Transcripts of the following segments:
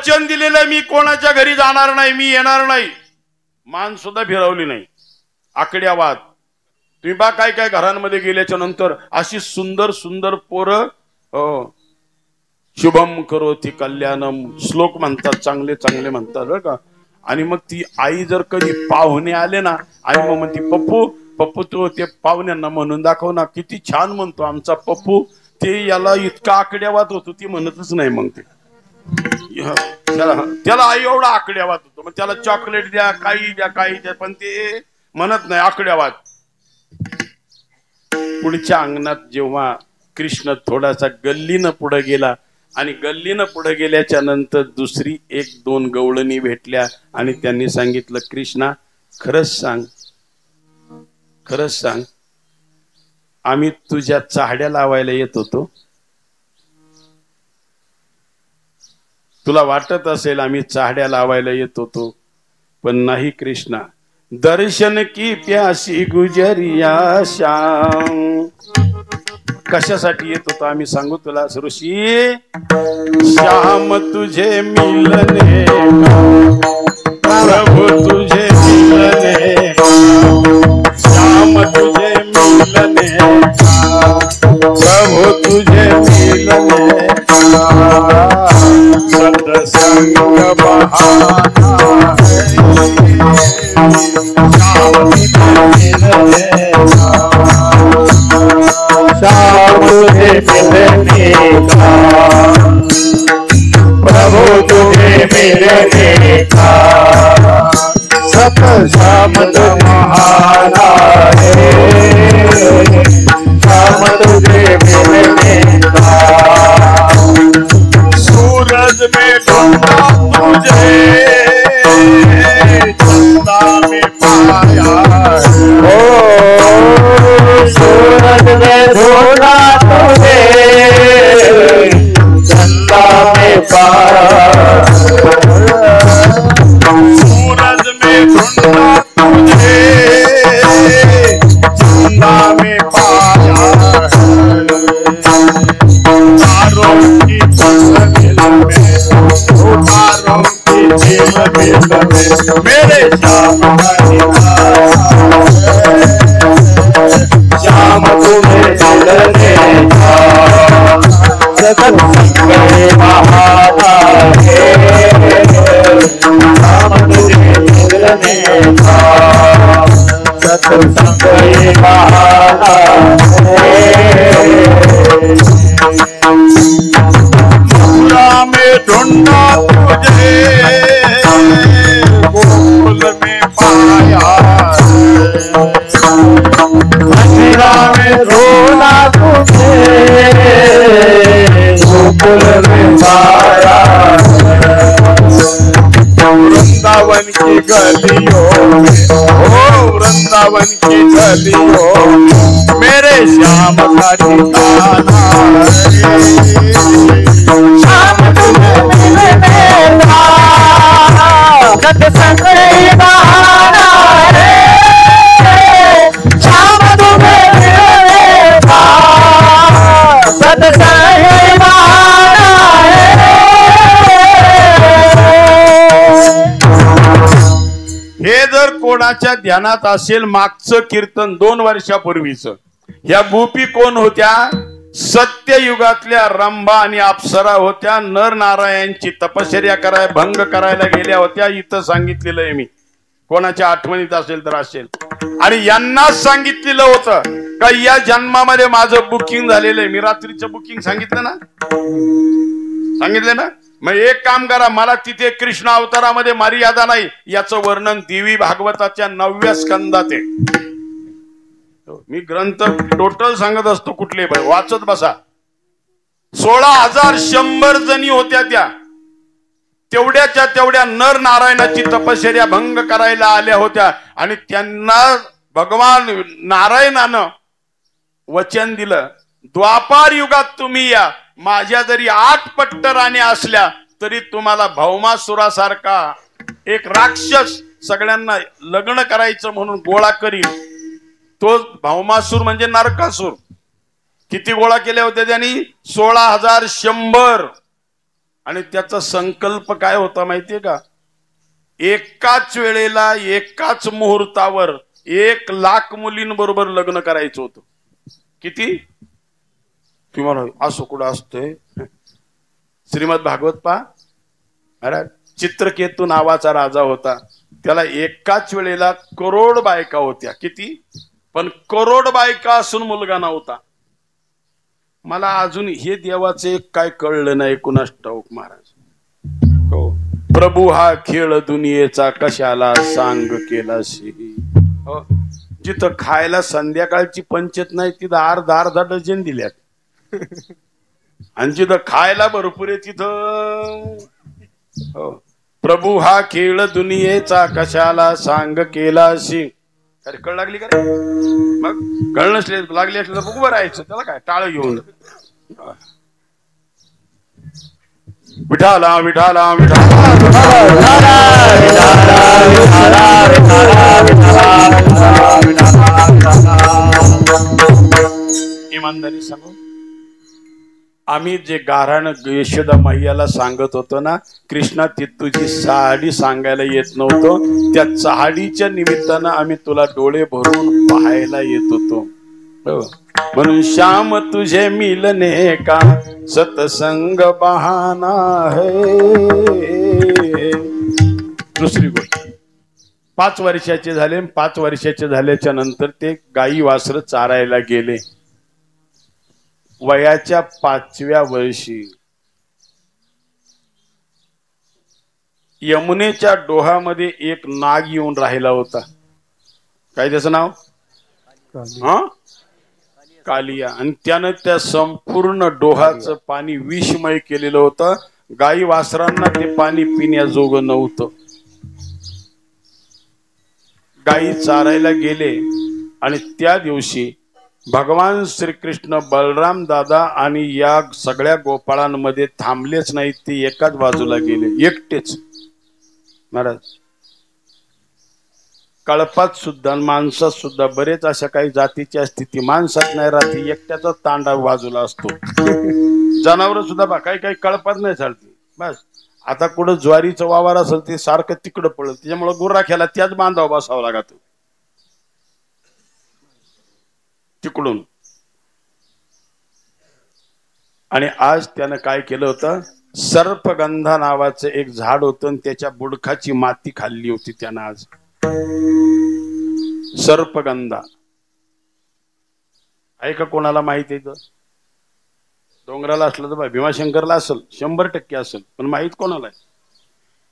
वचन दिलेलं मी कोणाच्या घरी जाणार नाही, मी येणार नाही, मान सुद्धा फिरवली नाही. आकड्यावाद. तुम्ही बा काय काय घरांमध्ये गेल्याच्या नंतर अशी सुंदर सुंदर पोरं शुभम करोति कल्याणम श्लोक म्हणतात, चांगले चांगले म्हणतात बरं का. आणि मग ती आई जर कधी पाहुणे आले ना, आई मग म्हणते पप्पू पप्पू तू ते पाहुण्यांना म्हणून दाखव ना, किती छान म्हणतो आमचा पप्पू. ते याला इतका आकड्यावाद होतो ती म्हणतच नाही. मग ते त्याला आई एवढा आकड्यावाद होतो, मग त्याला चॉकलेट द्या, काही द्या, काही द्या, पण ते म्हणत नाही, आकड्यावाद. पुढच्या अंगणात जेव्हा कृष्ण थोडासा गल्लीनं पुढे गेला आणि गल्लीनं पुढे गेल्याच्या नंतर दुसरी एक दोन गवळणी भेटल्या आणि त्यांनी सांगितलं, कृष्णा खरंच सांग, खरंच सांग, आम्ही तुझ्या चाहड्या लावायला येत होतो, तुला वाटत असेल आम्ही चाहड्या लावायला येत होतो, पण नाही कृष्णा, दर्शन की प्यासी गुजरिया श्याम. कशासाठी येत होतो आम्ही सांगू तुला ऋषी. श्याम तुझे मिलने प्रभु तुझे मिलने, श्याम तुझे मिलने प्रभु तुझे मिलने, सत्संग बहाना श्याम तुझे मिलने, श्याम तुझे मिलने का, प्रभु तुझे मिलने का, सत्संग बहाना है, श्याम तुझे मिलने का. सूरज में ढूंढा तुझे, चंदा में पाया, सूरज में ढूंढा तुझे, चंदा में पाया, सूरज में ढूंढा तुझे, चंदा में पाया, तारों की झिलमिल में, तारों की झिलमिल में मेरे श्याम श्याम तुम्हें मिलने का, सत्संग बहाना है, श्याम तुझे मिलने का, सत्संग बहाना है. मथुरा में ढूंढा तुझे, गोकुल में पाया, मथुरा में ढूंढा तुझे, गोकुल में पाया, वृंदावन की गलियों में, ओ वृंदावन की गलियों में मेरे श्याम का ठिकाना है, श्याम तुम्हें मिलने का, सत्संग बहाना है, श्याम तुम्हें मिलने का, सत्संग बहाना है. हे जर कोणाच्या ध्यानात असेल मागचं कीर्तन 2 वर्षापूर्वीच, ह्या गोपी कोण होत्या, सत्ययुगातल्या रंभा आणि अप्सरा होत्या, नर नारायणची तपश्चर्या भंग करायला गेल्या होत्या. इथं सांगितलेलं आहे मी, कोणाच्या आठवणीत असेल तर असेल. आणि यांनाच सांगितलेलं होतं का या जन्मामध्ये माझं बुकिंग झालेलं आहे. मी रात्रीचं बुकिंग सांगितलं ना, सांगितलं ना. मग एक काम करा, मला तिथे कृष्ण अवतारामध्ये मर्यादा नाही, याचं वर्णन देवी भागवताच्या 9व्या स्कंदात आहे. मी ग्रंथ टोटल सांगत असतो, कुठले वाचत बसा. 16,100 जणी होत्या त्या, तेवढ्याच्या तेवढ्या नर नारायणाची तपश्चर्या भंग करायला आल्या होत्या. आणि त्यांना भगवान नारायणानं वचन दिलं, द्वापार युगात तुम्ही या, माझ्या जरी 8 पट्ट राण्या असल्या तरी तुम्हाला भौमासुरासारखा एक राक्षस सगळ्यांना लग्न करायचं म्हणून गोळा करील. तो भौमासूर म्हणजे नरकासूर. किती गोळा केल्या होत्या त्यांनी? 16,100. आणि त्याचा संकल्प काय होता माहितीये का? एकाच वेळेला एकाच मुहूर्तावर 1,00,000 मुलींबरोबर लग्न करायचं होतं. किती? तुम्हाला असं कुठं असतंय? श्रीमद भागवत पहा. अरे चित्रकेतू नावाचा राजा होता, त्याला एकाच वेळेला करोड बायका होत्या. किती? पण करोड बायका असून मुलगा नव्हता. मला अजून हे देवाचे काय कळलं नाही कुणास ठाऊक महाराज. हो, प्रभू हा खेळ दुनियेचा कशाला सांग केलाशी. हो, जिथं खायला संध्याकाळची पंचायत नाही तिथं अर्धा डझन दिल्यात आणि जिथं खायला भरपूर आहे तिथं. हो, प्रभू हा खेळ दुनियेचा कशाला सांग केलाशी. अरे कळ लागली का रे? मग कळ नसले लागली असले तर उभं राहायचं, त्याला काय टाळ घेऊन. विठाला विठाला इमानदारी सांगू, आम्ही जे गाऱ्हाण यशोदा मैयाला सांगत होतो ना, कृष्णा ती तुझी साडी सांगायला येत नव्हतं, त्या साडीच्या निमित्तानं आम्ही तुला डोळे भरून पाहायला येत होतो. म्हणून श्याम तुझे मिलने का सतसंग बहाना है. दुसरी गोष्ट, 5 वर्षाचे झाले. 5 वर्षाचे झाल्याच्या नंतर ते गाई वासर चारायला गेले. वयाच्या 5व्या वर्षी यमुनेच्या डोहामध्ये एक नाग येऊन राहिला होता. काय त्याचं नाव? कालिया. आणि त्यानं त्या संपूर्ण डोहाचं पाणी विषमय केलेलं होतं. गाई वासरांना ते पाणी पिण्याजोगं नव्हतं. गाई चारायला गेले आणि त्या दिवशी भगवान श्रीकृष्ण बलराम दादा आणि या सगळ्या गोपाळांमध्ये थांबलेच नाहीत. ते एकाच बाजूला गेले एकटेच. महाराज, कळपात सुद्धा माणसात सुद्धा बरेच अशा काही जातीच्या स्थिती माणसात नाही राहते. एकट्याचा तांडा बाजूला असतो. जनावर सुद्धा बा काही काही कळपात नाही चालते. बस आता कुठं ज्वारीचं वावर असेल ते सारखं तिकडं पडलं, त्याच्यामुळे गुर्राख्याला त्याच बांधावं बसावं लागत तिकडून. आणि आज त्यानं काय केलं होतं, सर्पगंधा नावाचं एक झाड होतं आणि त्याच्या बुडखाची माती खाल्ली होती त्यानं. आज सर्पगंधा आहे का कोणाला माहिती आहे? डोंगराला असलं तर भीमाशंकरला असेल, 100% असेल, पण माहित कोणाला आहे?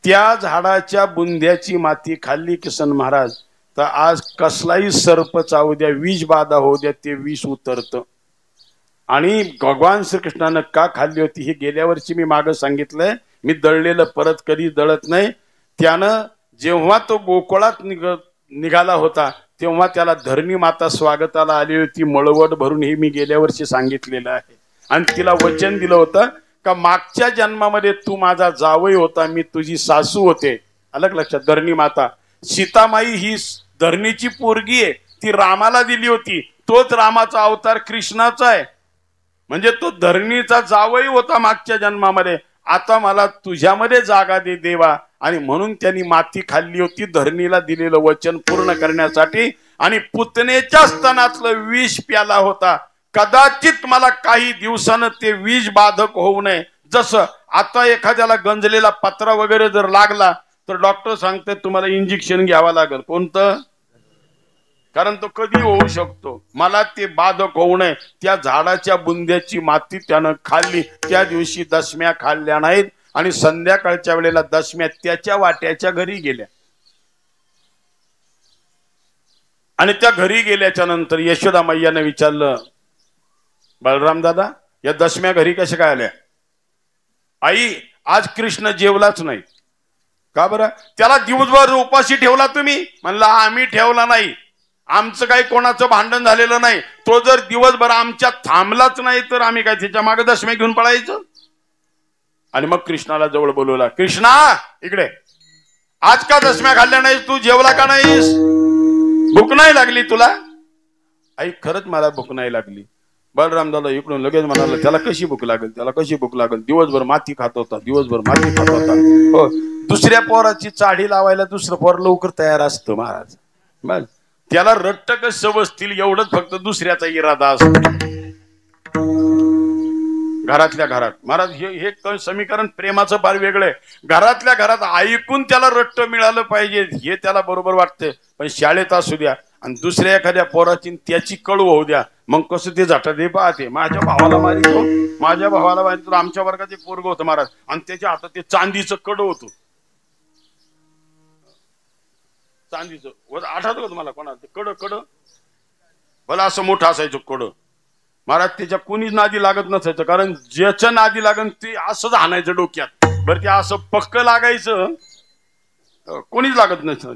त्या झाडाच्या बुंद्याची माती खाल्ली किसन महाराज तर आज कसलाही सर्प चावू द्या, विष बाधा होऊ द्या, ते विष उतरतं. आणि भगवान श्रीकृष्णानं का खाल्ली होती हे गेल्या वर्षी मी मागं सांगितलंय. मी दळलेलं परत कधी दळत नाही. त्यानं जेव्हा तो गोकुळात निघाला होता तेव्हा त्याला धरणी माता स्वागताला आली होती मळवट भरून. हे मी गेल्या वर्षी सांगितलेलं आहे. आणि तिला वचन दिलं होतं का मागच्या जन्मामध्ये तू माझा जावई होता, मी तुझी सासू होते. अलग लक्षात. धरणी माता सीतामाई ही धरणीची पोरगी आहे, ती रामाला दिली होती. तोच रामाचा अवतार कृष्णाचा आहे. म्हणजे तो धरणीचा जावई होता मागच्या जन्मामध्ये. आता मला तुझ्यामध्ये जागा दे देवा. आणि म्हणून त्यांनी माती खाल्ली होती धरणीला दिलेलं वचन पूर्ण करण्यासाठी. आणि पुतनेच्या स्तनातलं विष प्याला होता. कदाचित मला काही दिवसानं ते विष बाधक होऊ नये. जसं आता एखाद्याला गंजलेला पत्रा वगैरे जर लागला तर डॉक्टर सांगते तुम्हाला इंजेक्शन घ्यावं लागेल. कोणतं? कारण तो कधी होऊ शकतो. मला ते बाधक होऊ नये. त्या झाडाच्या बुंद्याची माती त्यानं खाल्ली. त्या दिवशी दशम्या खाल्ल्या नाहीत. आणि संध्याकाळच्या वेळेला दशम्या त्याच्या वाट्याच्या घरी गेल्या. आणि त्या घरी गेल्याच्या नंतर यशोदा मैयाने विचारलं, बलराम दादा या दशम्या घरी कशा काय आल्या? आई आज कृष्ण जेवलाच नाही. का बरं? त्याला दिवसभर उपाशी ठेवला तुम्ही? म्हणलं आम्ही ठेवला नाही. आमचं काही कोणाचं भांडण झालेलं नाही. तो जर दिवसभर आमच्यात थांबलाच नाही तर आम्ही काय त्याच्या मागे दशम्या घेऊन पळायचं? आणि मग कृष्णाला जवळ बोलवला. कृष्णा इकडे, आज का दशम्या खाल्ल्या नाहीस तू? जेवला का नाहीस? भूक नाही लागली तुला? आई खरंच मला भूक नाही लागली. बलराम दादा इकडून लगेच म्हणाला त्याला कशी भूक लागेल, त्याला कशी भूक लागेल, दिवसभर माती खात होता, दिवसभर माती खात होता. हो, दुसऱ्या पोराची चाढी लावायला दुसरं पोर लवकर तयार असतं महाराज. बर, त्याला रट्ट कसं बसतील एवढंच फक्त दुसऱ्याचा इरादा असतो. घरातल्या घरात महाराज हे समीकरण प्रेमाचं फार वेगळं आहे. घरातल्या घरात ऐकून त्याला रट्ट मिळालं पाहिजे हे त्याला बरोबर वाटतंय, पण शाळेत असू द्या आणि दुसऱ्या एखाद्या पोराची त्याची कळू होऊ द्या, मग कसं ते जातात हे पाहते. माझ्या भावाला मारितो, माझ्या भावाला मारितो. आमच्या वर्गात एक पोरग होतं महाराज, आणि त्याच्या हातात ते चांदीचं कडं होतं. चांदीचं आठवतं का तुम्हाला कोणाला? कडं भला असं मोठं असायचं कडं महाराज. त्याच्या कोणीच नादी लागत नसायचं, कारण ज्याच्या नादी लागन ते असंच हाणायचं डोक्यात. बरं, ते असं पक्क लागायचं, कोणीच लागत नसायचं.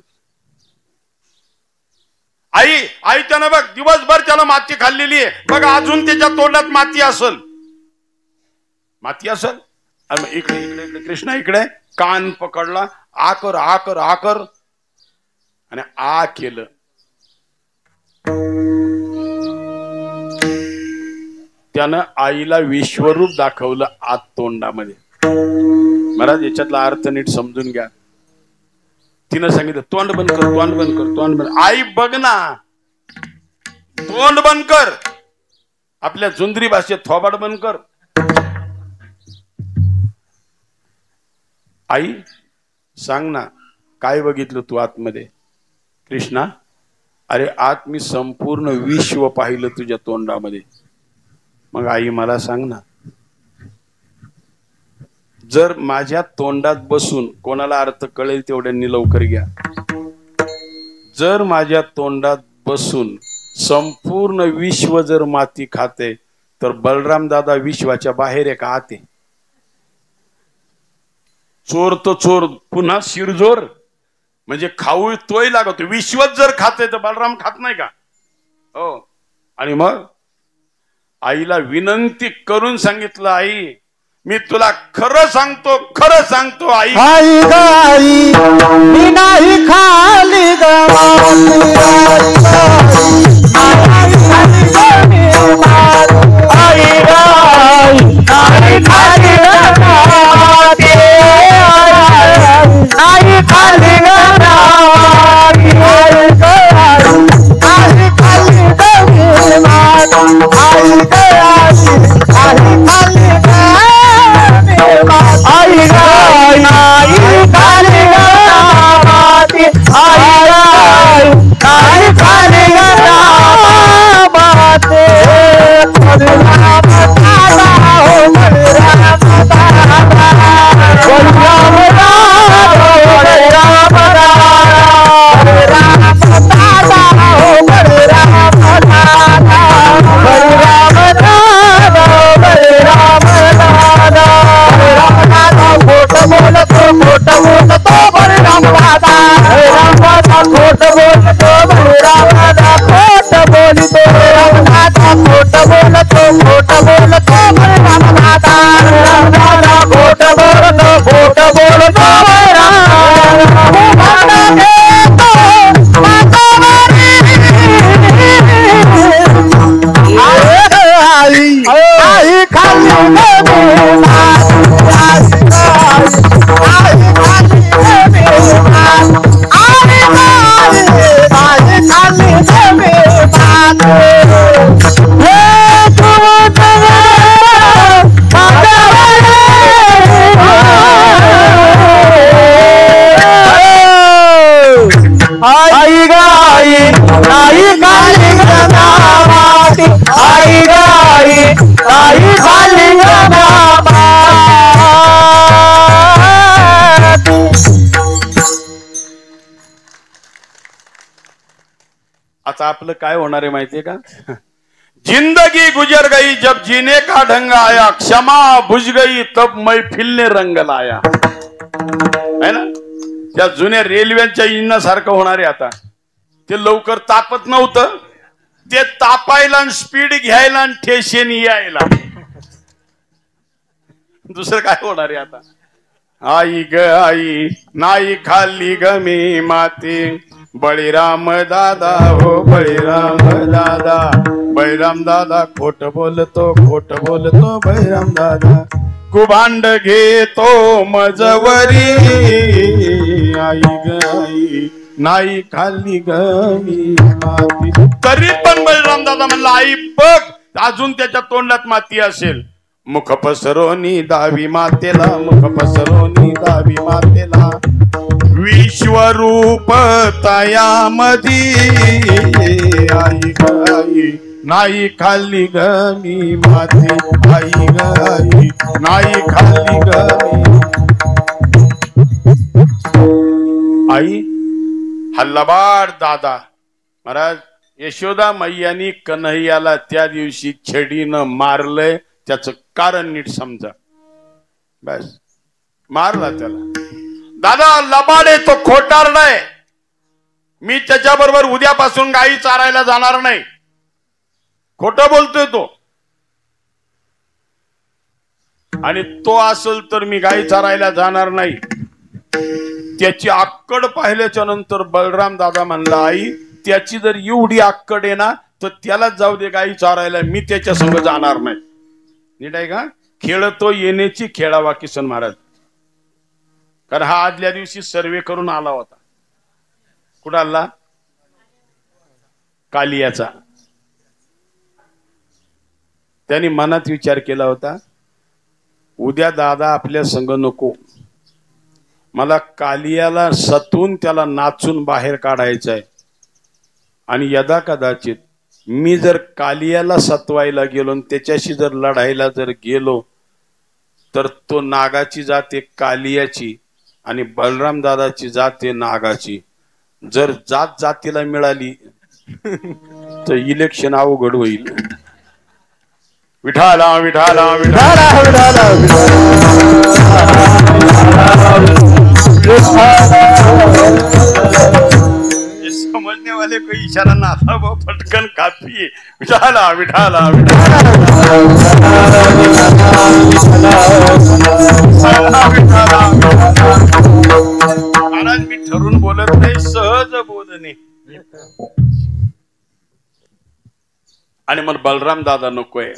आई त्यानं बघ दिवसभर त्याला माती खाल्लेली आहे, बघ अजून त्याच्या तोंडात माती असल. इकडे इकडे इकडे कृष्णा इकडे कान पकडला, आकर आकर आकर, आणि आ केलं. त्यानं आईला विश्वरूप दाखवलं आत तोंडामध्ये. महाराज याच्यातला अर्थ नीट समजून घ्या. तिनं सांगितलं तोंड बंद कर, तोंड बंद कर, तोंड बंद. आई बघ ना, तोंड बंद कर. आपल्या जुंदरी भाषेत थोबाड बंद कर. आई सांग ना काय बघितलं तू आतमध्ये? कृष्णा, अरे आत मी संपूर्ण विश्व पाहिलं तुझ्या तोंडामध्ये. मग आई मला सांग ना, जर माझ्या तोंडात बसून, कोणाला अर्थ कळेल तेवढ्यांनी लवकर घ्या, जर माझ्या तोंडात बसून संपूर्ण विश्व जर माती खाते, तर बलराम दादा विश्वाच्या बाहेर आहे का आत आहे? चोर तो चोर पुन्हा शिरजोर, म्हणजे खाऊ तोय लागतो. विश्वच जर खाते तर बलराम खात नाही का? हो. आणि मग आईला विनंती करून सांगितलं, आई मी तुला खरं सांगतो, खरं सांगतो आई. आई गाई मी नाही खाली आता आपलं काय होणार आहे माहितीये का? जिंदगी गुजर गई जब जीने का ढंग आया, क्षमा बुझ गई तब मैफिल ने रंग लाया. है ना? त्या जुन्या रेल्वेच्या इंजिनासारखं होणार आहे आता. ते लवकर तापत नव्हतं, ते तापायला आणि स्पीड घ्यायला आणि ठेशेन यायला. दुसरं काय होणार आहे आता? आई ग आई नाही खाल्ली ग मी माती, बळीराम दादा हो बळीराम दादा, बळीराम दादा खोट बोलतो बळीराम दादा, कुभांड घेतो मजवरी, आई गाई नाही खाल्ली गमी माती. तरी पण बळीराम दादा म्हणला आई बघ अजून त्याच्या तोंडात माती असेल. मुख पसरोनी दावी मातेला, मुख पसरोनी दावी मातेला, विश्वरूप तयामधी, आई गाई नाही खाल्ली गमी माती, आई गाई नाही खाल्ली गमी. आई हल्लाबाद दादा महाराज, यशोदा मैयानी कन्हैयाला त्या दिवशी छडीनं मारलंय, त्याच कारण नीट समजा. बस मारला त्याला. दादा लबाडे तो खोटार नाही, मी त्याच्याबरोबर उद्यापासून गायी चारायला जाणार नाही, खोटं बोलतोय तो. आणि तो असेल तर मी गायी चारायला जाणार नाही. त्याची आक्कड पाहिल्याच्या नंतर बलराम दादा म्हणला आई त्याची जर एवढी आक्कड आहे ना तर त्यालाच जाऊ दे गायी चारायला, मी त्याच्या संग जाणार नाही. नीट आहे का? खेळतो येण्याची खेळावा किसन महाराज. कारण हा आदल्या दिवशी सर्वे करून आला होता. कुठं आला? कालियाचा. त्यांनी मनात विचार केला होता उद्या दादा आपल्या संग नको, मला कालियाला सतून त्याला नाचून बाहेर काढायचं आहे. आणि यदा कदाचित मी जर कालियाला सतवायला गेलो आणि त्याच्याशी जर लढायला जर गेलो तर तो नागाची जाते कालियाची आणि बलराम दादाची जाते नागाची. जर जात जातीला मिळाली तर इलेक्शन अवघड होईल. विठाला विठाला विठाला समझने वाले कोई इशारा ना था वो फटकन काफी है. विठाला विठाला महाराज मी ठरून बोलत नाही, सहज बोलणे. आणि मला बलराम दादा नकोय.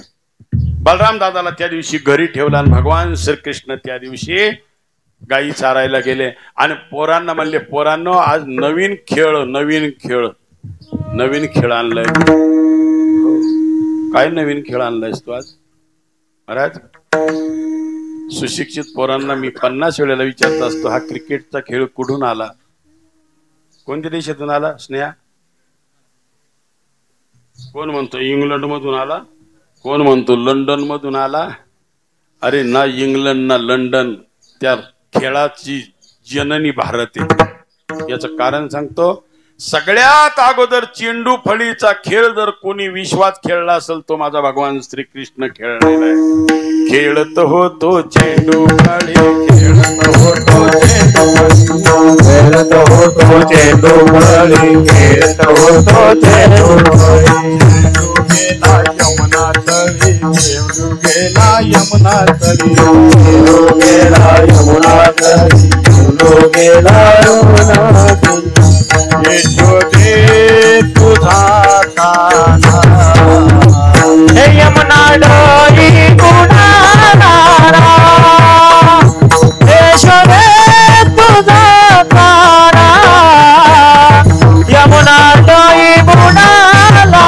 बलराम दादाला त्या दिवशी घरी ठेवला आणि भगवान श्रीकृष्ण त्या दिवशी गायी चारायला गेले. आणि पोरांना म्हणले पोरांनो आज नवीन खेळ आणलाय. काय नवीन खेळ आणलायस तू आज? महाराज सुशिक्षित पोरांना मी 50 वेळेला विचारत असतो हा क्रिकेटचा खेळ कुठून आला, कोणत्या देशातून आला? स्नेहा कोण म्हणतो इंग्लंड मधून आला, कोण म्हणतो लंडन मधून आला. अरे ना इंग्लंड ना लंडन, त्या खेळाची जननी भारत आहे. याचं कारण सांगतो. सगळ्यात अगोदर चेंडू फळीचा खेळ जर कोणी विश्वात खेळला असेल तो माझा भगवान श्रीकृष्ण खेळलेला आहे. खेळत होतो चेंडू फळी, खेळत होतो चेंडू फळी, खेळत होतो चेंडू फळी, खेळत होतो चेंडू फळी. गेला यमुना तळी, चेंडू गेला यमुना तळी, चेंडू गेला यमुना तळी, चेंडू गेला यमुना तळी. यशोदे तुझा काना, हे यमुना डोई कुणाला, यशोदे तुझा काना, यमुना डोई कुणाला,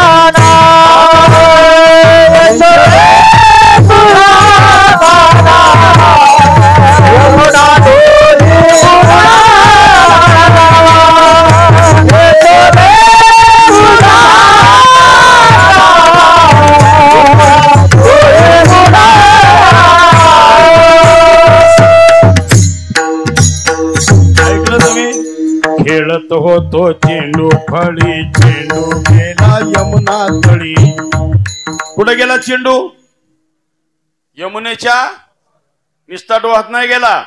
यशोदे तुझा काना, यमुना डोई कुणाला. खेळत होतो चेंडू फळी, चेंडू गेला यमुना तळी. कुठे गेला चेंडू? यमुनेच्या निस्ता डोहात नाही गेला,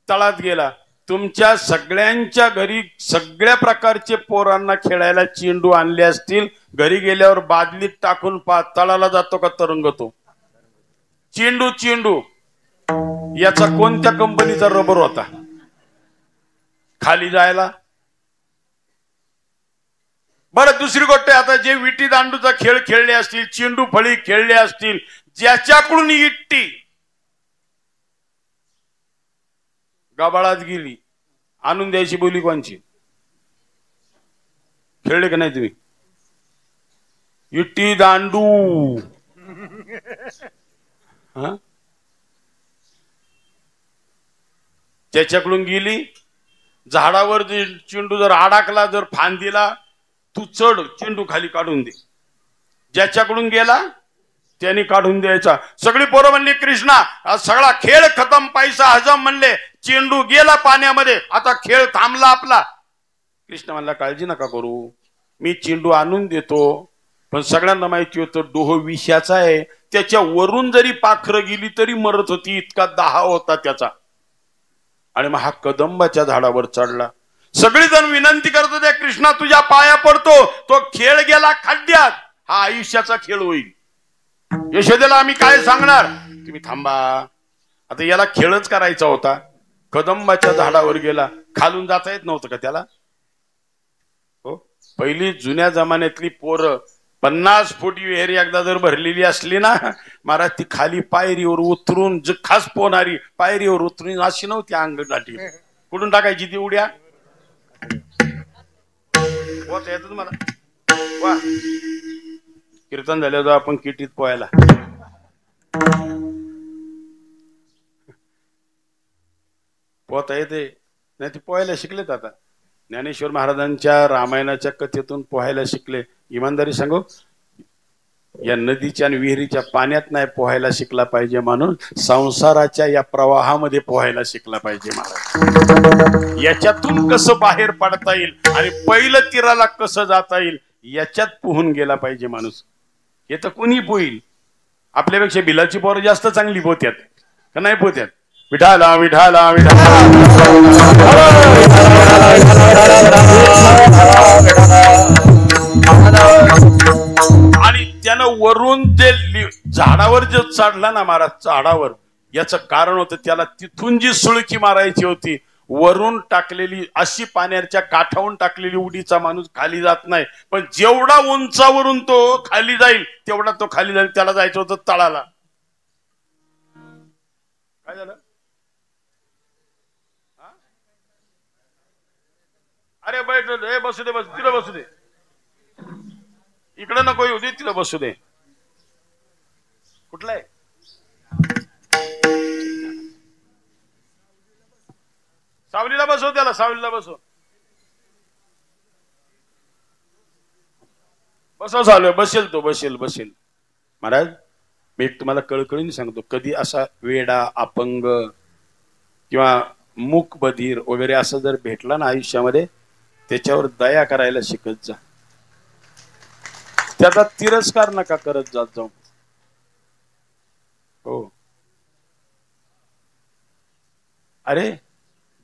तळात गेला. तुमच्या सगळ्यांच्या घरी सगळ्या प्रकारचे पोरांना खेळायला चेंडू आणले असतील, घरी गेल्यावर बादलीत टाकून तळाला जातो का तरंगतो? चेंडू चेंडू याचा कोणत्या कंपनीचा रबर होता खाली जायला? बरं, दुसरी गोष्ट आहे, आता जे विटी दांडूचा खेळ खेळले असतील, चेंडू फळी खेळले असतील, ज्याच्याकडून इट्टी गबाळात गेली, आणून द्यायची बोली कोणची? खेळले का नाही तुम्ही? इट्टी दांडू त्याच्याकडून गेली, झाडावर चेंडू जर अडकला, जर फांदीला, तू चढ, चेंडू खाली काढून दे. ज्याच्याकडून गेला त्याने काढून द्यायचा. सगळी पोरं म्हणली कृष्णा सगळा खेळ खतम, पैसा हजम म्हणले, चेंडू गेला पाण्यामध्ये, आता खेळ थांबला आपला. कृष्ण म्हणला काळजी नका करू, मी चेंडू आणून देतो, पण सगळ्यांना माहिती होतं डोह विषाचा आहे, त्याच्या वरून जरी पाखरं गेली तरी मरत होती, इतका दाह होता त्याचा. आणि मग हा कदंबाच्या झाडावर चढला. सगळीजण विनंती करत होते कृष्णा तुझ्या पाया पडतो, तो खेळ गेला खड्ड्यात, हा आयुष्याचा खेळ होईल. यशोदेला आम्ही काय सांगणार? तुम्ही थांबा, आता याला खेळच करायचा होता. कदंबाच्या झाडावर गेला, खालून जाता येत नव्हतं का त्याला? हो, पहिली जुन्या जमान्यातली पोरं 50 फूट विहीर एकदा जर भरलेली असली ना महाराज, ती खाली पायरीवर उतरून खास पोहणारी, पायरीवर उतरून अशी नव्हती अंग गाठी, कुठून टाकायची ती उड्या? येत मला वा, कीर्तन झाल्यावर आपण किटीत पोहायला. पोहता येते नाही, ती पोहायला शिकलेत आता. ज्ञानेश्वर महाराजांच्या रामायणाच्या कथेतून पोहायला शिकले. इमानदारी सांगू, या नदीच्या आणि विहिरीच्या पाण्यात नाही पोहायला शिकला पाहिजे, म्हणून संसाराच्या या प्रवाहामध्ये पोहायला शिकला पाहिजे महाराज. याच्यातून कसं बाहेर पडता येईल आणि पहिलं तीराला कसं जाता येईल याच्यात पोहून गेला पाहिजे माणूस. हे तर कोणी पोहील, आपल्यापेक्षा बिलाची पोरं जास्त चांगली पोहत्यात का नाही पोहत्यात? विठाला विठाला विठाला. आणि त्यानं वरून जे झाडावर जे चढला ना महाराज, झाडावर, याचं कारण होतं त्याला तिथून जी सुळकी मारायची होती, वरून टाकलेली अशी पाण्याच्या काठावून टाकलेली उडीचा माणूस खाली जात नाही, पण जेवढा उंचावरून तो खाली जाईल तेवढा तो खाली जाईल. त्याला जायचं होतं तळाला. काय झालं? अरे बैठ, बसू दे, बस तिला बसू दे, इकडे नको येऊ दे, तिला बसू दे. कुठलं आहे? सावलीला बसव त्याला, सावलीला बसव, बसव चालू आहे, बसेल तो, बसेल बसेल. महाराज मी एक तुम्हाला कळकळीने सांगतो, कधी असा वेडा, अपंग किंवा मूक बधीर वगैरे असं जर भेटला ना आयुष्यामध्ये, त्याच्यावर दया करायला शिकत जा, त्याचा तिरस्कार नका करत जात जाऊ. हो, अरे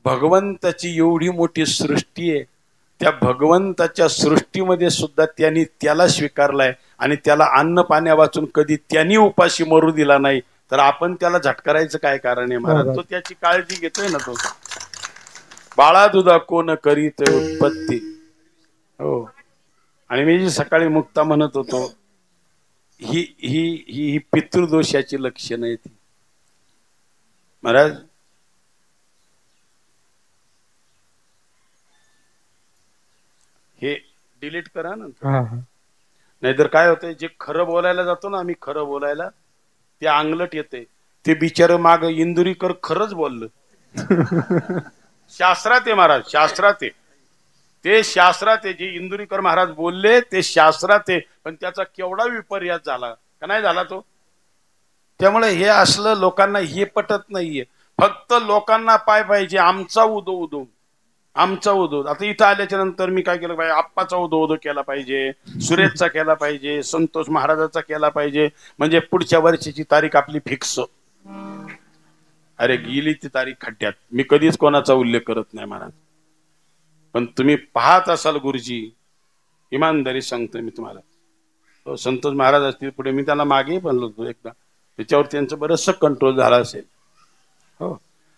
भगवंताची एवढी मोठी सृष्टी आहे, त्या भगवंताच्या सृष्टीमध्ये सुद्धा त्यांनी त्याला स्वीकारलाय आणि त्याला अन्न पाण्या वाचून कधी त्यांनी उपाशी मरू दिला नाही, तर आपण त्याला झटकारायचं काय कारण आहे महाराज? तो त्याची काळजी घेतोय ना. तो बाळा दुधा कोण करीत उत्पत्ती. हो, आणि मी जी सकाळी मुक्ता म्हणत होतो, ही ही ही पितृदोषाची लक्षणं आहे ती महाराज. हे डिलीट करा ना, नाहीतर काय होतंय, जे खरं बोलायला जातो ना आम्ही, खरं बोलायला, ते अंगलट येते. ते बिचार माग इंदुरीकर खरंच बोललं. शास्त्रात आहे महाराज, शास्त्रात आहे ते, शास्त्रात आहे. जे इंदुरीकर महाराज बोलले ते शास्त्रात आहे, पण त्याचा केवढा विपर्यास झाला का नाही झाला तो. त्यामुळे हे असलं लोकांना हे पटत नाहीये. फक्त लोकांना पाय पाहिजे आमचा उदो उदो, आमचा उदो. आता इथं आल्याच्या नंतर मी काय केलं पाहिजे, आप्पाचा उदो उदो केला पाहिजे, सुरेशचा केला पाहिजे, संतोष महाराजाचा केला पाहिजे, म्हणजे पुढच्या वर्षीची तारीख आपली फिक्स. अरे गेली ती तारीख खड्ड्यात. मी कधीच कोणाचा उल्लेख करत नाही महाराज, पण तुम्ही पाहत असाल गुरुजी, इमानदारी सांगतोय मी तुम्हाला, संतोष महाराज असतील पुढे, मी त्यांना मागे बनलो होतो एकदा, त्याच्यावर त्यांचं बरंचसं कंट्रोल झाला असेल. हो,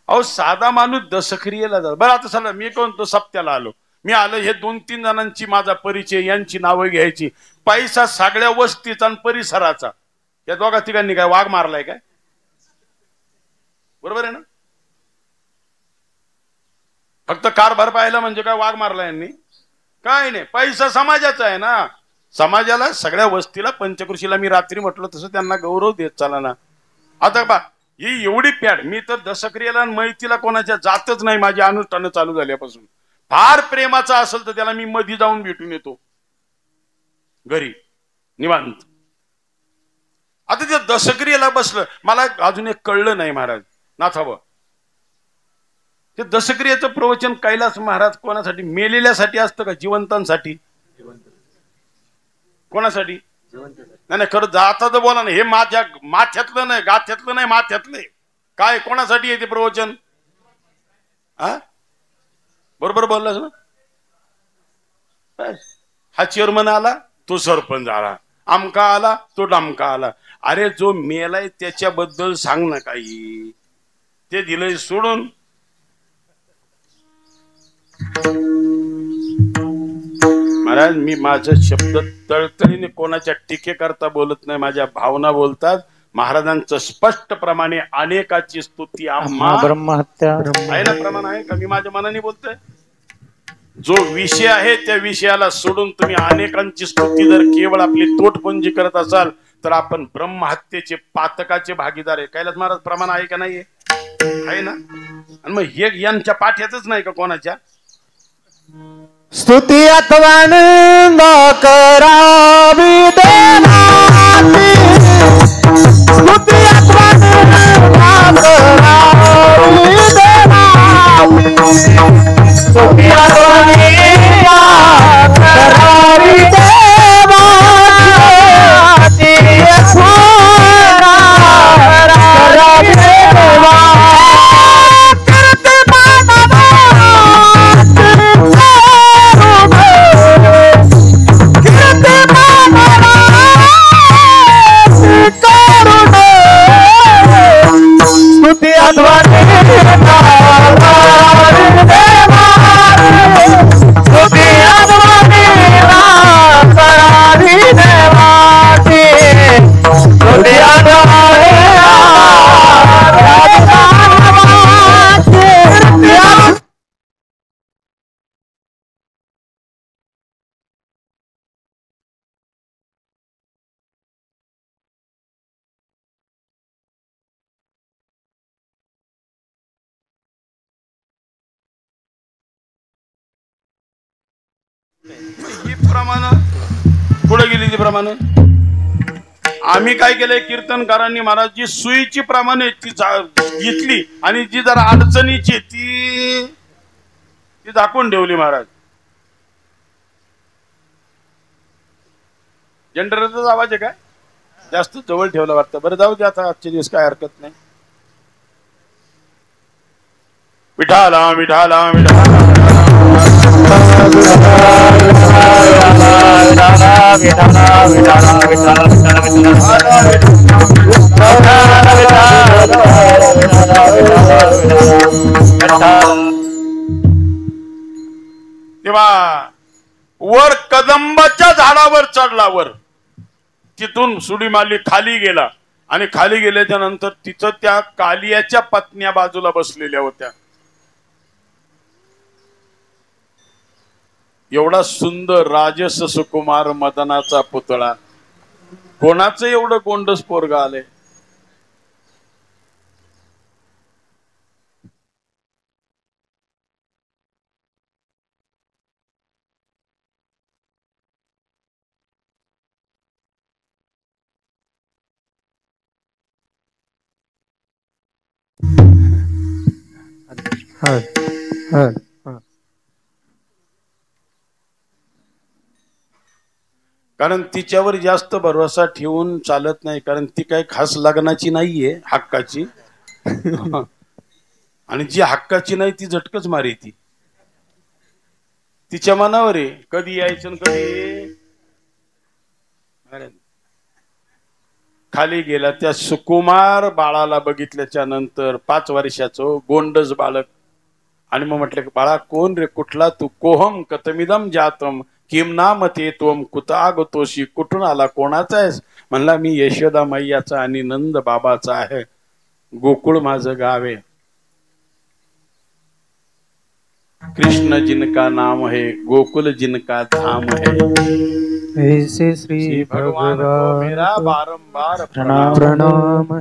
अहो साधा माणूस दशक्रियेला जातो. बरं आता चला मी कोणतो सप्त्याला आलो, मी आलो, हे 2-3 जणांची माझा परिचय, यांची नावं घ्यायची. पैसा सगळ्या वस्तीचा आणि परिसराचा. या दोघा तिघांनी काय वाघ मारलाय काय? बरोबर आहे ना? फक्त कारभार पाहिला म्हणजे काय वाघ मारला यांनी? काय नाही, पैसा समाजाचा आहे ना. समाजाला, सगळ्या वस्तीला, पंचकृषीला मी रात्री म्हटलं तसं त्यांना गौरव देत चाला ना. आता बा ही एवढी पॅड, मी तर दशक्रियेला आणि मैतीला कोणाच्या जातच नाही. माझी अनुष्ठानं चालू झाल्यापासून. फार प्रेमाचा असेल तर त्याला मी मध्ये जाऊन भेटून येतो घरी निवांत. आता त्या दशक्रियेला बसलं, मला अजून एक कळलं नाही महाराज नाथाबा. ते दशक्रियेचं प्रवचन कैलास महाराज कोणासाठी? मेलेल्यासाठी असतं का जिवंतांसाठी? कोणासाठी? नाही नाही, खरं जाता तर बोला ना. हे माझ्या माथ्यातलं नाही, गाथ्यातलं नाही, माथ्यातलं काय? कोणासाठी आहे ते प्रवचन? हा, बरोबर बोललास ना. हा चेअरमन आला, तो सरपंच आला, आमका आला, तो डामका आला. अरे जो मेलाय त्याच्याबद्दल सांग ना काही. ते दिलंय सोडून. महाराज, मी माझं शब्द तळतळीने कोणाच्या टीके करता बोलत नाही, माझ्या भावना बोलतात. महाराजांचं स्पष्ट प्रमाणे अनेकाची स्तुती आम्हा ब्रह्महत्या आहे ना, प्रमाण आहे का? मी माझ्या मनाने बोलतोय. जो विषय आहे त्या विषयाला सोडून तुम्ही अनेकांची स्तुती जर केवळ आपली तोटपुंजी करत असाल तर आपण ब्रह्महत्येचे, पातकाचे भागीदार आहे. कैलास महाराज प्रमाण आहे का नाही? आहे ना. आणि मग हे यांच्या पाठ्यातच नाही का कोणाच्या? स्तुती आत्मानंद करावी देनाती, स्तुती आत्मानंद करावी देनाती, स्तुती आत्मानंद करावी देनाती, करावी ही प्रमाण पुढे गेली. ती प्रमाण आम्ही काय केलंय, कीर्तनकारांनी महाराज जी सुईची प्रमाणे ती घेतली आणि जी जरा अडचणीची ती झाकून ठेवली महाराज. जनरेटरचा आवाज आहे काय? जास्त जवळ ठेवला वाटतं. बरं जाऊ दे आता, आजचे दिवस काय हरकत नाही. विठाला विठाला विठाला तेव्हा वर कदंबाच्या झाडावर चढला. वर तिथून सुडी मारली, खाली गेला आणि खाली गेल्याच्या नंतर तिथं त्या कालियाच्या पत्न्या बाजूला बसलेल्या होत्या. एवढा सुंदर राजस सुकुमार मदनाचा पुतळा, कोणाचं एवढं गोंडस पोरग आले? कारण तिच्यावर जास्त भरोसा ठेवून चालत नाही, कारण ती काही खास लग्नाची नाहीये, हक्काची. आणि जी हक्काची नाही ती झटकच मारी. ती तिच्या मनावर आहे कधी यायचं कधी. खाली गेला. त्या सुकुमार बाळाला बघितल्याच्या नंतर 5 वर्षाचं गोंडस बालक आणि मग म्हटलं की बाळा कोण रे, कुठला तू? कोहम कतमिदम जातम किम नाम ते तोम कुतागतोशी, कुठून आला, कोणाचा आहेस? म्हणला मी यशोदा मैयाचा आणि नंद बाबाचा आहे, गोकुळ माझं गाव आहे, कृष्ण जिनका नाम है, गोकुल जिनका धाम है, ऐसे श्री भगवान को मेरा बारंबार प्रणाम प्रणाम।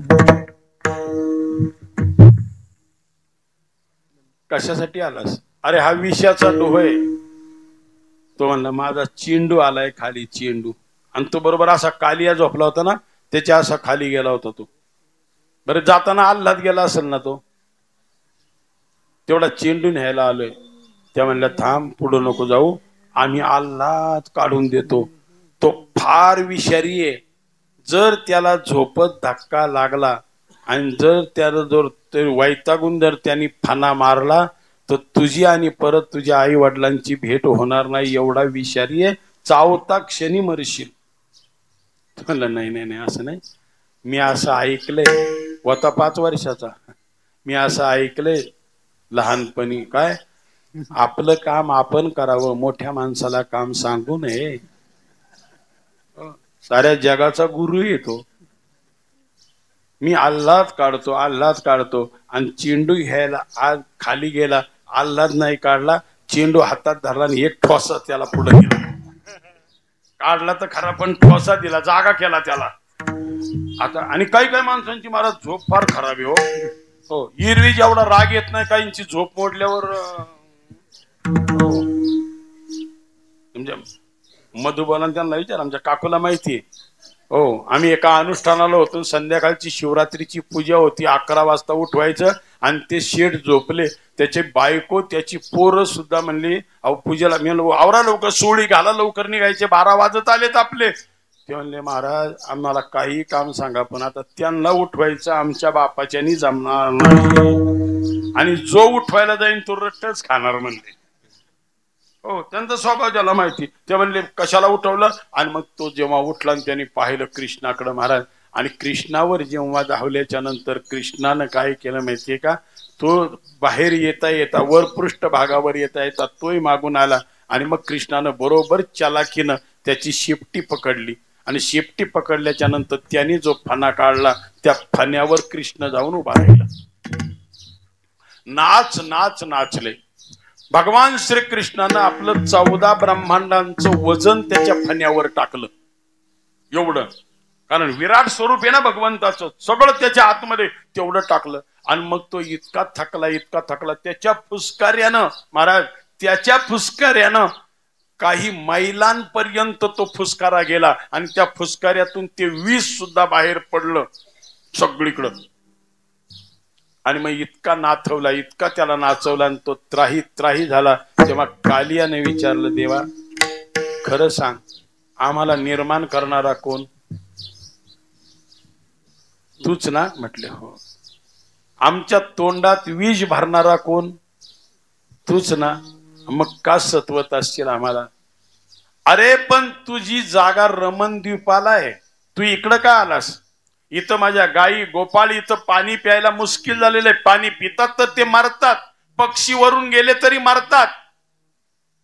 कशासाठी आलास? अरे हा विषाचा डोह आहे. तो म्हणला माझा चेंडू आलाय खाली, चेंडू. आणि तो बरोबर असा कालिया झोपला होता ना, त्याच्या असा खाली गेला होता तो. बरं जाताना आल्हाद गेला असेल ना तो, तेवढा चेंडू न्यायला आलोय. त्या म्हणल्या थांब, पुढं नको जाऊ, आम्ही आल्हाद काढून देतो. तो फार विषारी आहे. जर त्याला झोपत धक्का लागला आणि जर त्याला जर वैतागून जर त्यांनी फणा मारला तर तुझी आणि परत तुझ्या आई वडिलांची भेट होणार नाही, एवढा विषारी आहे, चावता क्षणी मरशील. म्हणलं नाही नाही नाही, असं नाही. मी असं ऐकलंय, होता 5 वर्षाचा, मी असं ऐकलंय लहानपणी, काय आपलं काम आपण करावं, मोठ्या माणसाला काम सांगू नये. साऱ्या जगाचा गुरु येतो. मी आल्हाद काढतो, आल्हाद काढतो, आणि चेंडू घ्यायला आज खाली गेला, आल्हाद नाही काढला, चेंडू हातात धरला आणि एक ठोसा त्याला पुढे गेला. काढला तर खरा पण ठोसा दिला, जागा केला त्याला. आता आणि काही काही माणसांची महाराज झोप फार खराब आहे. हो, इरवी जेवढा राग येत नाही, काहींची झोप मोडल्यावर म्हणजे मधुबन त्यांना विचार, आमच्या काकूला माहिती आहे. हो, आम्ही एका अनुष्ठानाला होतो, संध्याकाळची शिवरात्रीची पूजा होती, 11 वाजता उठवायचं, आणि ते शेठ झोपले, त्याचे बायको त्याची पोरं सुद्धा म्हणली अहो पूजेला. मी आवरा लवकर, सोळी घाला, लवकर निघायचे, 12 वाजत आलेत आपले. ते म्हणले महाराज आम्हाला काही काम सांगा, पण आता त्यांना उठवायचं आमच्या बापाच्यानी जमणार नाही, आणि जो उठवायला जाईन तो रट्टच खाणार म्हणले. हो, त्यांचा स्वभाव ज्याला माहिती. ते म्हणले कशाला उठवलं, आणि मग तो जेव्हा उठला आणि त्यांनी पाहिलं कृष्णाकडे महाराज, आणि कृष्णावर जेव्हा धावल्याच्या नंतर कृष्णानं काय केलं माहितीये का, तो बाहेर येता येता वर पृष्ठभागावर येता येता तोही मागून आला, आणि मग कृष्णानं बरोबर चालाखीनं त्याची शेपटी पकडली, आणि शेपटी पकडल्याच्या नंतर त्यांनी जो फणा काढला त्या फण्यावर कृष्ण जाऊन उभा राहिला. नाच नाच नाचले. भगवान श्रीकृष्णानं आपलं 14 ब्रह्मांडांचं वजन त्याच्या फण्यावर टाकलं, एवढं. कारण विराट स्वरूप आहे ना भगवंताचं, सगळं त्याच्या आतमध्ये तेवढं टाकलं. आणि मग तो इतका थकला, इतका थकला, त्याच्या फुसकार्यानं महाराज, त्याच्या फुसकार्यानं काही मैलांपर्यंत तो फुसकारा गेला, आणि त्या फुसकार्यातून ते विष सुद्धा बाहेर पडलं सगळीकडं. आणि मग इतका नाचवला, इतका त्याला नाचवला, आणि तो त्राही त्राही झाला. तेव्हा कालियाने विचारलं, देवा खरं सांग, आम्हाला निर्माण करणारा कोण? तूच ना? म्हटले हो. आमच्या तोंडात विष भरणारा कोण? तूच ना? मग का सत्वत असशील आम्हाला? अरे पण तुझी जागा रमणद्वीपाला आहे, तू इकडं का आलास? इथं माझ्या गायी गोपाळ इथं पाणी प्यायला मुश्किल झालेलं आहे, पाणी पितात तर ते मरतात, पक्षी वरून गेले तरी मरतात.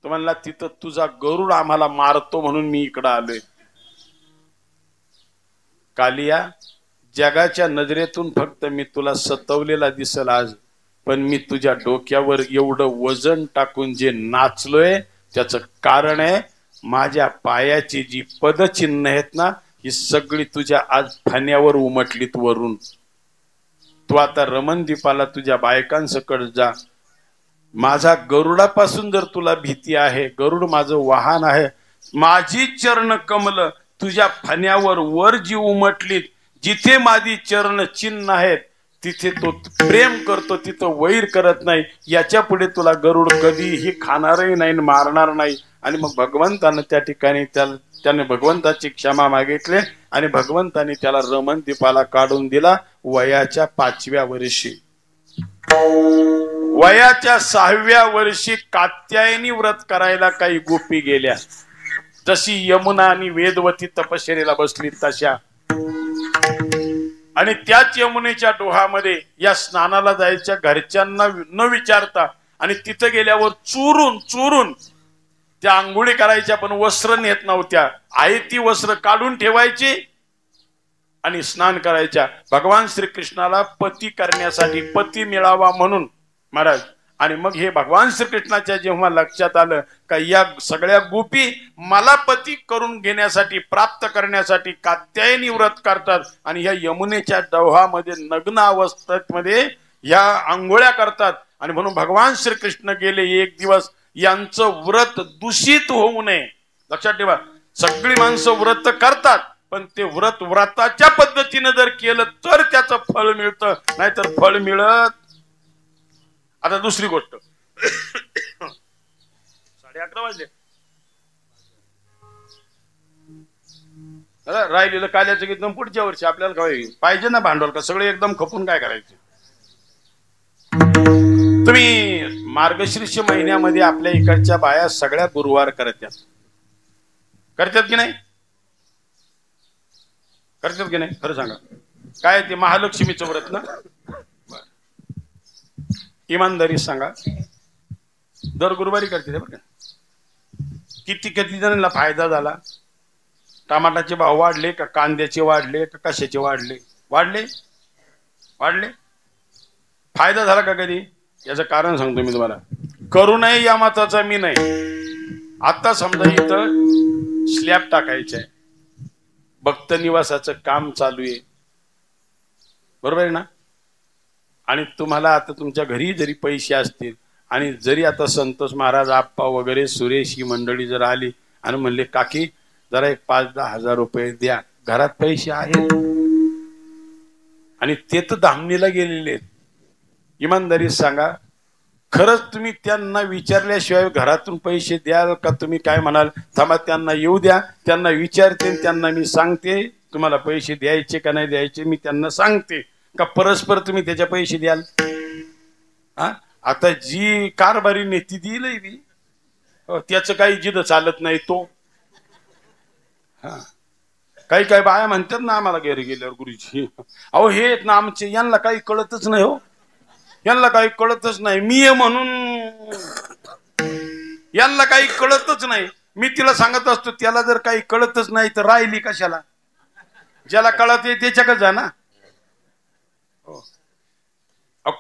तो म्हणला तिथं तुझा गरुड आम्हाला मारतो म्हणून मी इकडं आलोय. कालिया, जगाच्या नजरेतून फक्त मी तुला सतवलेला दिसल आज, पण मी तुझ्या डोक्यावर एवढं वजन टाकून जे नाचलोय त्याचं कारण आहे माझ्या पायाची जी पदचिन्ह आहेत ना, ही सगळी तुझ्या आज फण्यावर उमटलीत वरून. तू आता रमणद्वीपाला तुझ्या बायकांसकट जा. माझा गरुडापासून जर तुला भीती आहे, गरुड माझं वाहन आहे, माझी चरण कमल तुझ्या फण्यावर वर जी उमटलीत, जिथे माझी चरण चिन्ह आहेत तिथे तो प्रेम करतो, तिथं वैर करत नाही. याच्या पुढे तुला गरुड कधीही खाणारही नाही, मारणार नाही. आणि मग भगवंतानं त्या ठिकाणी त्याने भगवंताची क्षमा मागितली, आणि भगवंताने त्याला रमणद्वीपाला काढून दिला. वयाच्या 5व्या वर्षी, वयाच्या 6व्या वर्षी कात्यायनी व्रत करायला काही गोपी गेल्या. जशी यमुना आणि वेदवती तपश्चर्येला बसली तशा, आणि त्याच यमुनेच्या डोहामध्ये या स्नानाला जायच्या घरच्यांना न विचारता आणि तिथं गेल्यावर चुरून चुरून त्या आंघोळी करायच्या, पण वस्त्र नेत नव्हत्या. आहे ती वस्त्र काढून ठेवायची आणि स्नान करायच्या. भगवान श्रीकृष्णाला पती करण्यासाठी, पती मिळावा म्हणून महाराज. आणि मग हे भगवान श्रीकृष्णाच्या जेव्हा लक्षात आलं का या सगळ्या गोपी मला पती करून घेण्यासाठी, प्राप्त करण्यासाठी कात्यायनी व्रत करतात आणि या यमुनेच्या डोहामध्ये नग्न अवस्थेमध्ये या आंघोळ्या करतात. आणि म्हणून भगवान श्रीकृष्ण गेले एक दिवस यांचं व्रत दूषित होऊ नये. लक्षात ठेवा, सगळी माणसं व्रत करतात, पण ते व्रत व्रताच्या पद्धतीने जर केलं तर त्याचं फळ मिळतं, नाहीतर फळ मिळत. आता दुसरी गोष्ट, 11:30 वाजले. राहिलेलं काल्याचं एकदम पुढच्या वर्षी आपल्याला काय पाहिजे ना भांडवल, का सगळे एकदम खपून काय करायचे. तुम्ही मार्गशीर्ष महिन्यामध्ये आपल्या इकडच्या बाया सगळ्या गुरुवार करतात की नाही? करतात की नाही? खरं सांगा, काय ते महालक्ष्मीचं व्रत ना? इमानदारी सांगा, दर गुरुवारी करते बरं का. किती जणांना फायदा झाला? टमाटाचे भाव वाढले का, कांद्याचे वाढले का, कशाचे वाढले? वाढले. फायदा झाला का कधी? याचं कारण सांगतो मी तुम्हाला. करू नये या मताचा मी नाही. आता समजा इथं स्लॅब टाकायचं आहे, भक्त निवासाचं काम चालू आहे, बरोबर आहे ना? आणि तुम्हाला आता तुमच्या घरी जरी पैसे असतील आणि जरी आता संतोष महाराज, आप्पा वगैरे, सुरेश ही मंडळी जर आली आणि म्हणले काकी जरा एक 5-10 हजार रुपये द्या, घरात पैसे आहेत आणि ते तर धामणीला गेलेले आहेत. इमानदारी सांगा, खरंच तुम्ही त्यांना विचारल्याशिवाय घरातून पैसे द्याल का? तुम्ही काय म्हणाल, थांबा त्यांना येऊ द्या, त्यांना विचारते, त्यांना मी सांगते तुम्हाला पैसे द्यायचे का नाही द्यायचे, मी त्यांना सांगते का परस्पर तुम्ही त्याचे पैसे द्याल? हा, आता जी कारभारी नेती दिलंय बी त्याचं काही जिद चालत नाही तो. हा, काही बाया म्हणतात ना आम्हाला घरी गेल्यावर गुरुजी, अहो हे ना आमचे, यांना काही कळतच नाही हो, यांना काही कळतच नाही, मी आहे म्हणून यांना काही कळतच नाही. मी तिला सांगत असतो त्याला जर काही कळतच नाही तर राहिली कशाला? ज्याला कळत आहे त्याच्याकडे जा ना.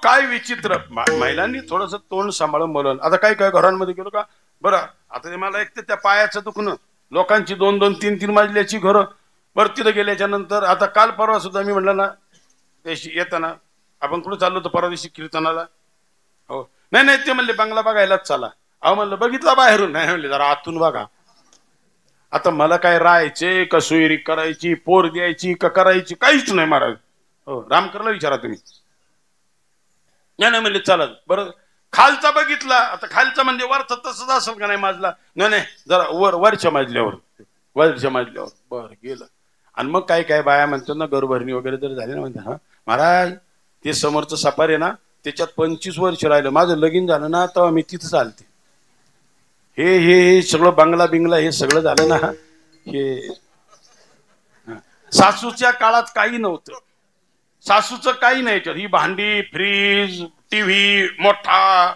काय विचित्र, महिलांनी थोडस तोंड सांभाळून बोलवलं. आता काही घरांमध्ये गेलो का बरं, आता ते मला एक तर त्या पायाचं दुखणं, लोकांची 2-2, 3-3 मजल्याची घरं, बरं तिथं गेल्याच्या नंतर आता काल परवा सुद्धा मी म्हणलं ना त्याशी येताना आपण कुठं चाललो होतो परवा दिवशी कीर्तनाला, हो नाही ते म्हणले बंगला बघायलाच चला. अहो म्हणलं बघितला बाहेरून, नाही म्हणले जरा आतून बघा. आता मला काय राहायचे का सोयरी करायची, पोर द्यायची का करायची, काहीच नाही महाराज. हो, रामकरला विचारा तुम्ही. नाही म्हणले चालत. बरं खालचा बघितला, आता खालचा म्हणजे वरचा तसंच असेल का नाही माझला, नाही जरा वरच्या मजल्यावर बरं गेलं. आणि मग काय बाया म्हणतात ना, घरभरणी वगैरे जर झाली ना, म्हणतात हा महाराज ते समोरचं सफार आहे ना त्याच्यात 25 वर्ष राहिलं, माझं लगीन झालं ना तेव्हा मी तिथं चालते. हे सगळं बंगला बिंगला हे सगळं झालं ना, हे सासूच्या काळात काही नव्हतं, सासूचं काही नाही. ही भांडी, फ्रीज, टीव्ही मोठा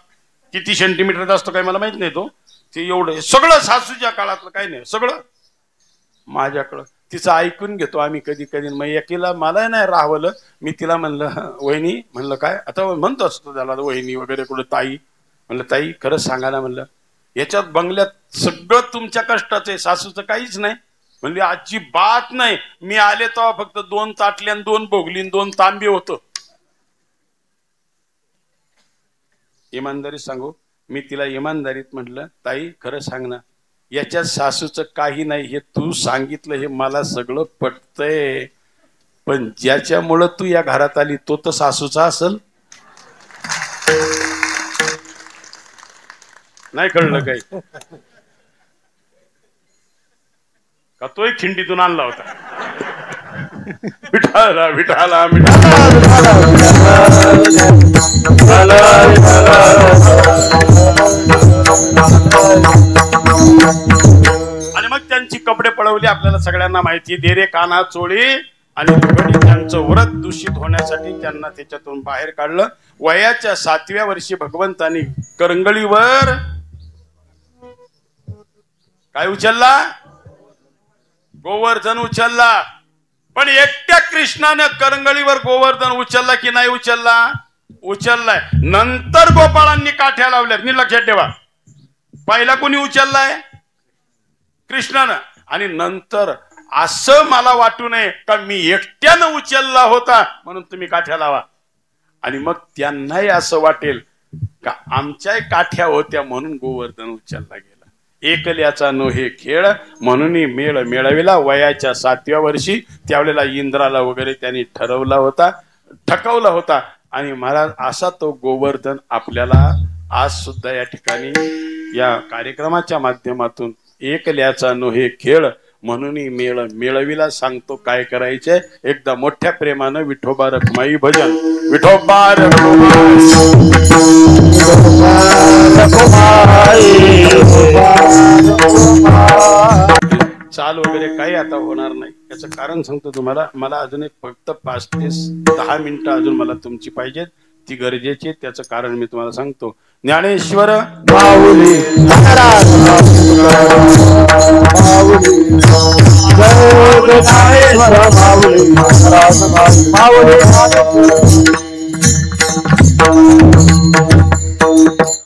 किती सेंटीमीटरचा असतो काय मला माहित नाही, तो ते एवढं सगळं सासूच्या काळातलं काही नाही, सगळं माझ्याकडं. तिचं ऐकून घेतो आम्ही कधी कधी. मग एकीला मला नाही राहवलं, मी तिला म्हणलं वहिनी, म्हणलं काय आता म्हणतो असतो त्याला वहिनी वगैरे, कुठं ताई, म्हणलं ताई खरंच सांगा ना, म्हणलं याच्यात बंगल्यात सगळं तुमच्या कष्टाचं आहे, सासूचं काहीच नाही. म्हणली अजिबात नाही, मी आले तेव्हा फक्त 2 ताटल्या, 2 भोगली, 2 तांबे होतं. इमानदारीत सांगू, मी तिला इमानदारीत म्हटलं ताई खरं सांग ना, याच्यात सासूचं काही नाही, हे तू सांगितलं हे मला सगळं पटतंय, पण ज्याच्यामुळं तू या घरात आली तो तर सासूचा असेल. नाही कळलं काही का? तोही खिंडीतून आणला होता. विठाला विठाला आणि मग त्यांची कपडे पळवली. आपल्याला सगळ्यांना माहिती, देरे काना चोळी आणि दुघडी त्यांचं व्रत दूषित होण्यासाठी त्यांना त्याच्यातून बाहेर काढलं. वयाच्या 7व्या वर्षी भगवंतांनी करंगळीवर काय उचलला? गोवर्धन उचलला. पण एकट्या कृष्णाने करंगळीवर गोवर्धन उचलला की नाही उचलला? उचललाय. नंतर गोपाळांनी काठ्या लावल्यात. मी लक्षात ठेवा, पहिला कोणी उचललाय? कृष्णानं. आणि नंतर असं मला वाटू नये का मी एकट्यानं उचलला होता म्हणून तुम्ही काठ्या लावा. आणि मग त्यांनाही असं वाटेल का आमच्या काठ्या होत्या म्हणून गोवर्धन उचलला गेला. एकल्याचा नोहे खेळ म्हणून मेळ मिळविला. वयाच्या 7व्या वर्षी त्यावेळेला इंद्राला वगैरे त्यांनी ठकवला होता. आणि महाराज असा तो गोवर्धन आपल्याला आज सुद्धा या ठिकाणी या कार्यक्रमाच्या माध्यमातून एकल्याचा नोहे खेळ म्हणून मेळ मिळविला सांगतो. काय करायचंय? एकदा मोठ्या प्रेमानं विठोबा रखुमाई भजन. विठोबा चाल वगैरे काही आता होणार नाही. याचं कारण सांगतो तुम्हाला. मला अजून एक फक्त 5 ते 10 मिनिटं अजून मला तुमची पाहिजेत. ती गरजेची. त्याचं कारण मी तुम्हाला सांगतो. ज्ञानेश्वर माऊली महाराज माऊली महाराज माऊली